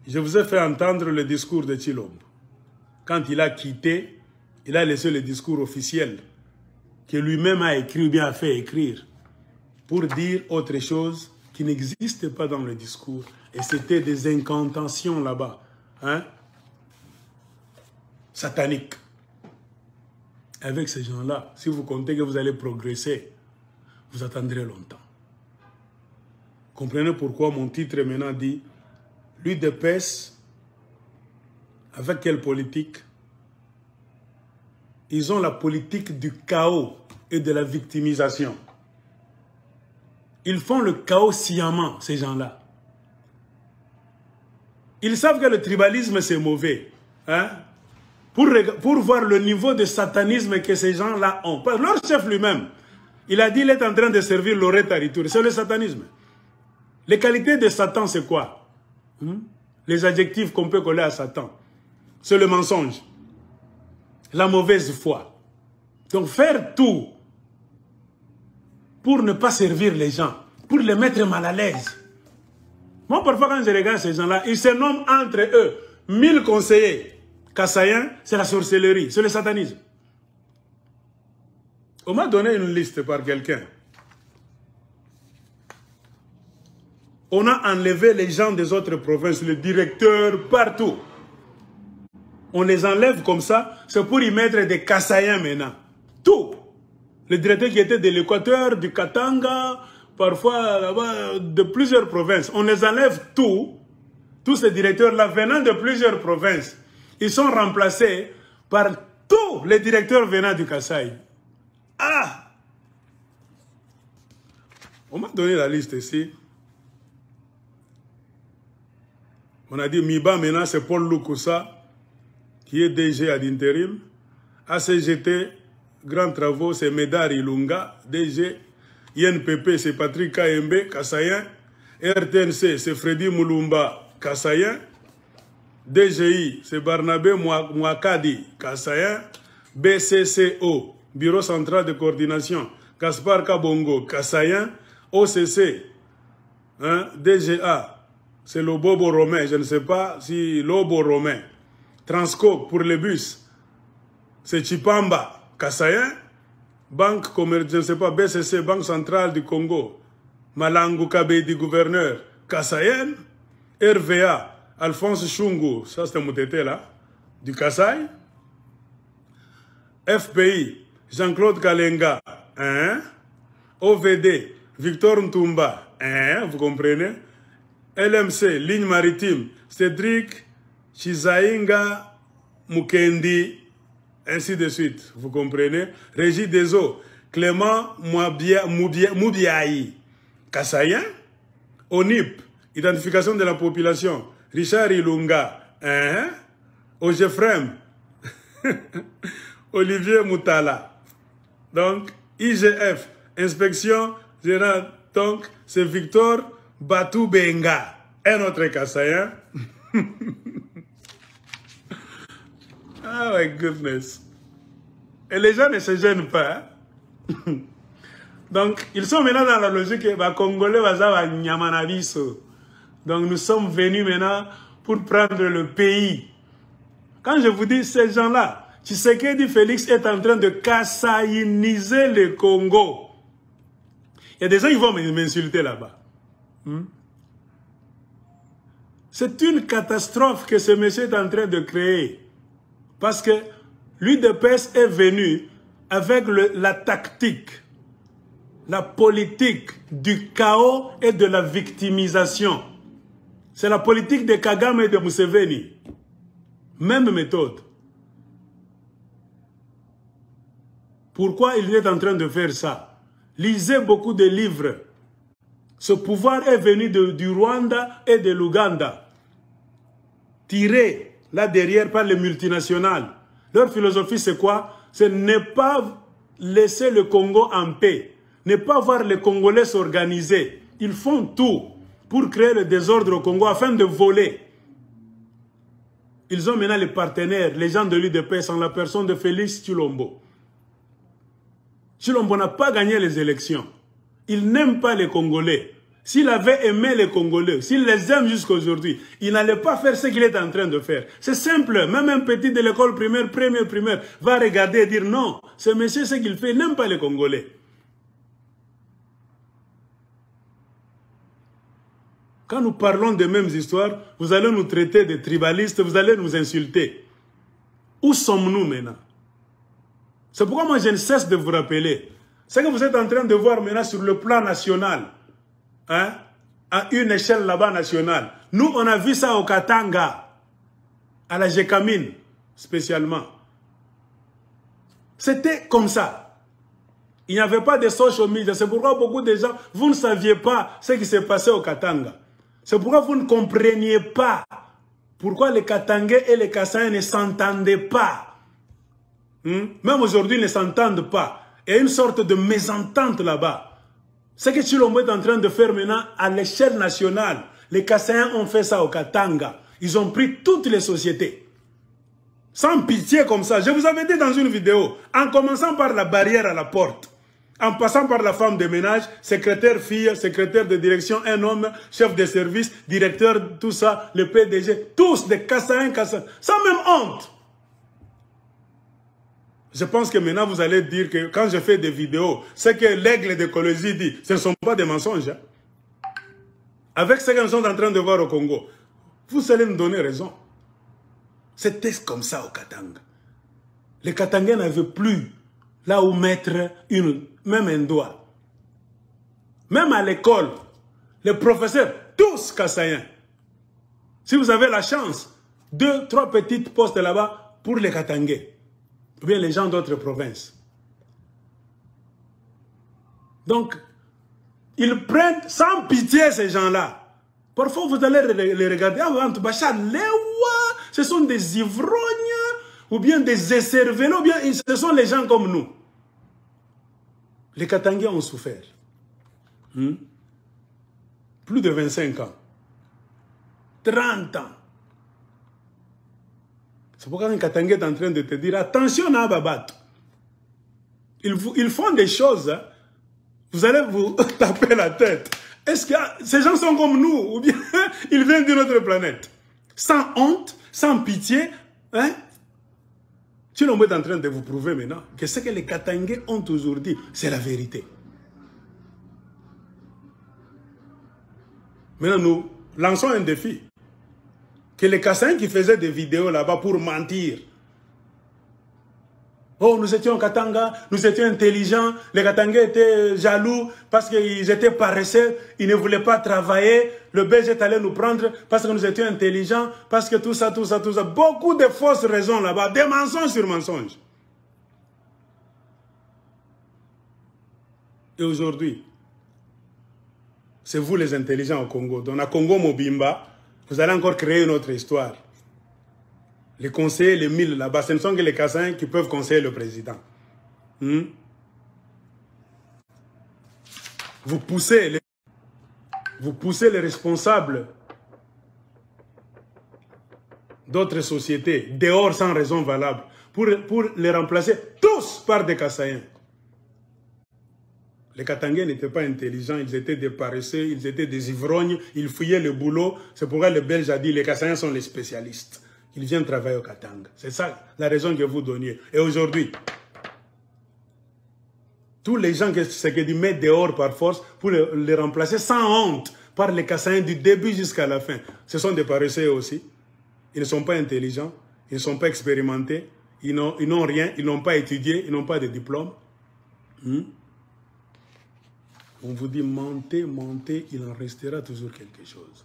Je vous ai fait entendre le discours de Tshilombo. Quand il a quitté, il a laissé le discours officiel que lui-même a écrit ou bien a fait écrire pour dire autre chose qui n'existe pas dans le discours. Et c'était des incantations là-bas, hein, sataniques. Avec ces gens-là, si vous comptez que vous allez progresser, vous attendrez longtemps. Comprenez pourquoi mon titre maintenant dit l'UDPS, avec quelle politique? Ils ont la politique du chaos et de la victimisation. Ils font le chaos sciemment, ces gens-là. Ils savent que le tribalisme, c'est mauvais. Hein? Pour voir le niveau de satanisme que ces gens-là ont. Leur chef lui-même, il a dit qu'il est en train de servir Loretta Aritouri. C'est le satanisme. Les qualités de Satan, c'est quoi? Les adjectifs qu'on peut coller à Satan. C'est le mensonge. La mauvaise foi. Donc faire tout pour ne pas servir les gens, pour les mettre mal à l'aise. Moi, parfois, quand je regarde ces gens-là, ils se nomment entre eux 1000 conseillers. Kassaïen, c'est la sorcellerie, c'est le satanisme. On m'a donné une liste par quelqu'un. On a enlevé les gens des autres provinces, les directeurs, partout. On les enlève comme ça, c'est pour y mettre des Kassaïens maintenant. Tout. Les directeurs qui étaient de l'Équateur, du Katanga, parfois là-bas, de plusieurs provinces. On les enlève tous ces directeurs-là venant de plusieurs provinces. Ils sont remplacés par tous les directeurs venant du Kasaï. Ah! On m'a donné la liste ici. On a dit Miba maintenant c'est Paul Lukusa qui est DG à l'intérim. ACGT, Grands Travaux, c'est Médard Ilunga, DG. INPP, c'est Patrick Kayembe, Kassaïen. RTNC, c'est Freddy Moulumba, Kassaïen. DGI, c'est Barnabé Mouakadi, Kassaïen. BCCO, Bureau Central de Coordination, Gaspard Kabongo, Kassaïen. OCC, hein, DGA, c'est Lobobo Romain, je ne sais pas si Lobo Romain. Transco, pour les bus, c'est Chipamba, Kassaïen. Banque commerciale, je ne sais pas, BCC, Banque Centrale du Congo. Malangu Kabedi, gouverneur, Kassaïen. RVA, Alphonse Chungu, ça c'est Moutété là, du Kasaï. FPI, Jean-Claude Kalenga, hein? OVD, Victor Ntumba, hein? Vous comprenez? LMC, Ligne Maritime, Cédric Chizainga Mukendi, ainsi de suite, vous comprenez? Régie des eaux, Clément Moubiaï, Kassaïen. ONIP, Identification de la population, Richard Ilunga, hein? Ogefrem, Olivier Moutala. Donc, IGF, Inspection Générale, donc, c'est Victor Batou Benga, un autre Kassaïen. Oh my goodness. Et les gens ne se gênent pas. Hein? Donc, ils sont maintenant dans la logique que Congolais va Nyamanabiso. Donc, nous sommes venus maintenant pour prendre le pays. Quand je vous dis ces gens-là, Tshisekedi Félix est en train de kassaïniser le Congo. Il y a des gens qui vont m'insulter là-bas. C'est une catastrophe que ce monsieur est en train de créer. Parce que l'UDPS est venu avec la tactique, la politique du chaos et de la victimisation. C'est la politique de Kagame et de Museveni. Même méthode. Pourquoi il est en train de faire ça? Lisez beaucoup de livres. Ce pouvoir est venu du Rwanda et de l'Ouganda. Tiré là derrière par les multinationales. Leur philosophie c'est quoi? C'est ne pas laisser le Congo en paix. Ne pas voir les Congolais s'organiser. Ils font tout pour créer le désordre au Congo afin de voler. Ils ont maintenant les partenaires, les gens de l'UDPS en la personne de Félix Tshilombo. Tshilombo n'a pas gagné les élections. Il n'aime pas les Congolais. s'il avait aimé les Congolais, s'il les aime jusqu'à aujourd'hui, il n'allait pas faire ce qu'il est en train de faire. C'est simple. Même un petit de l'école primaire, primaire, va regarder et dire non, ce monsieur, ce qu'il fait, il n'aime pas les Congolais. Quand nous parlons des mêmes histoires, vous allez nous traiter de tribalistes, vous allez nous insulter. Où sommes-nous maintenant? C'est pourquoi moi je ne cesse de vous rappeler. Ce que vous êtes en train de voir maintenant sur le plan national, hein, à une échelle là-bas nationale. Nous, on a vu ça au Katanga, à la Gécamine, spécialement. C'était comme ça. Il n'y avait pas de social media. C'est pourquoi beaucoup de gens, vous ne saviez pas ce qui s'est passé au Katanga. C'est pourquoi vous ne compreniez pas pourquoi les Katangais et les Kassaïens ne s'entendaient pas. Même aujourd'hui, ils ne s'entendent pas. Il y a une sorte de mésentente là-bas. Ce que Tshilombo est en train de faire maintenant à l'échelle nationale, les Kassaïens ont fait ça au Katanga. Ils ont pris toutes les sociétés. Sans pitié comme ça. Je vous avais dit dans une vidéo, en commençant par la barrière à la porte, en passant par la femme de ménage, secrétaire fille, secrétaire de direction, un homme, chef de service, directeur, tout ça, le PDG, tous des Kassaïens, sans même honte. Je pense que maintenant vous allez dire que quand je fais des vidéos, ce que l'aigle d'écologie dit, ce ne sont pas des mensonges. Hein? Avec ce que nous sommes en train de voir au Congo, vous allez nous donner raison. C'était comme ça au Katanga. Les Katangais n'avaient plus là où mettre même un doigt. Même à l'école, les professeurs, tous Kassaïens. Si vous avez la chance, 2, 3 petites postes là-bas pour les Katangais. Ou bien les gens d'autres provinces. Donc, ils prennent sans pitié ces gens-là. Parfois, vous allez les regarder. Ce sont des ivrognes, ou bien des écervelés, ou bien ce sont les gens comme nous. Les Katangais ont souffert. Plus de 25 ans. 30 ans. C'est pourquoi un Katangais est en train de te dire, attention à Babat. Ils font des choses, hein. Vous allez vous taper la tête. Est-ce que ces gens sont comme nous ou bien ils viennent d'une autre planète? Sans honte, sans pitié. Hein? Tshilombo est en train de vous prouver maintenant que ce que les Katangais ont toujours dit, c'est la vérité. Maintenant, nous lançons un défi. Que les Kassaïens qui faisaient des vidéos là-bas pour mentir. Oh, nous étions au Katanga, nous étions intelligents, les Katangais étaient jaloux parce qu'ils étaient paresseux, ils ne voulaient pas travailler, le Belge est allé nous prendre parce que nous étions intelligents, parce que tout ça. Beaucoup de fausses raisons là-bas, des mensonges sur mensonges. Et aujourd'hui, c'est vous les intelligents au Congo. Dans la Congo Mobimba, vous allez encore créer une autre histoire. Les conseillers, les 1000 là-bas, ce ne sont que les Kassaïens qui peuvent conseiller le président. Vous poussez les responsables d'autres sociétés dehors sans raison valable pour les remplacer tous par des Kassaïens. Les Katangais n'étaient pas intelligents, ils étaient des paresseux, ils étaient des ivrognes, ils fouillaient le boulot. C'est pourquoi le Belge a dit les Kassaïens sont les spécialistes. Ils viennent travailler au Katanga. C'est ça la raison que vous donniez. Et aujourd'hui, tous les gens qui mettent dehors par force pour les remplacer sans honte par les Kassaïens du début jusqu'à la fin, ce sont des paresseux aussi. Ils ne sont pas intelligents, ils ne sont pas expérimentés, ils n'ont rien, ils n'ont pas étudié, ils n'ont pas de diplôme. On vous dit mentez, il en restera toujours quelque chose.